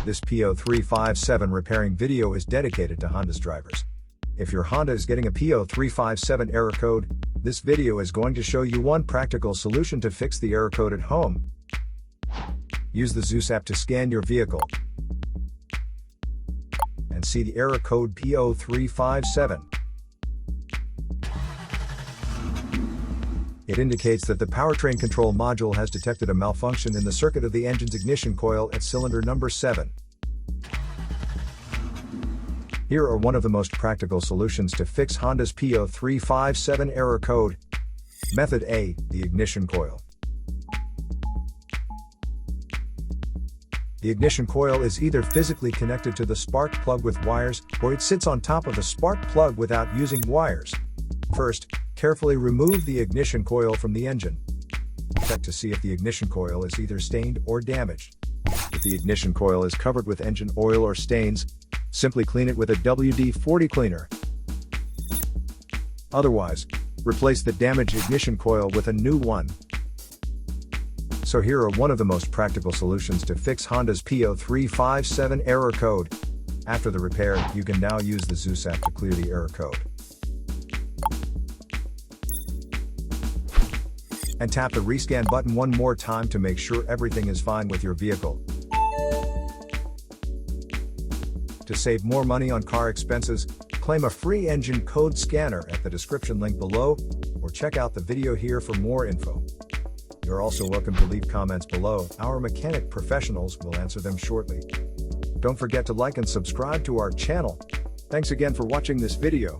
This P0357 repairing video is dedicated to Honda's drivers. If your Honda is getting a P0357 error code, this video is going to show you one practical solution to fix the error code at home. Use the Zeus app to scan your vehicle and see the error code P0357. It indicates that the Powertrain Control Module has detected a malfunction in the circuit of the engine's ignition coil at cylinder number 7. Here are one of the most practical solutions to fix Honda's P0357 error code. Method A, the ignition coil. The ignition coil is either physically connected to the spark plug with wires, or it sits on top of the spark plug without using wires. First, carefully remove the ignition coil from the engine. Check to see if the ignition coil is either stained or damaged. If the ignition coil is covered with engine oil or stains, simply clean it with a WD-40 cleaner. Otherwise, replace the damaged ignition coil with a new one. So here are one of the most practical solutions to fix Honda's P0357 error code. After the repair, you can now use the Zeus app to clear the error code. And tap the rescan button one more time to make sure everything is fine with your vehicle. To save more money on car expenses, claim a free engine code scanner at the description link below, or check out the video here for more info. You're also welcome to leave comments below. Our mechanic professionals will answer them shortly. Don't forget to like and subscribe to our channel. Thanks again for watching this video.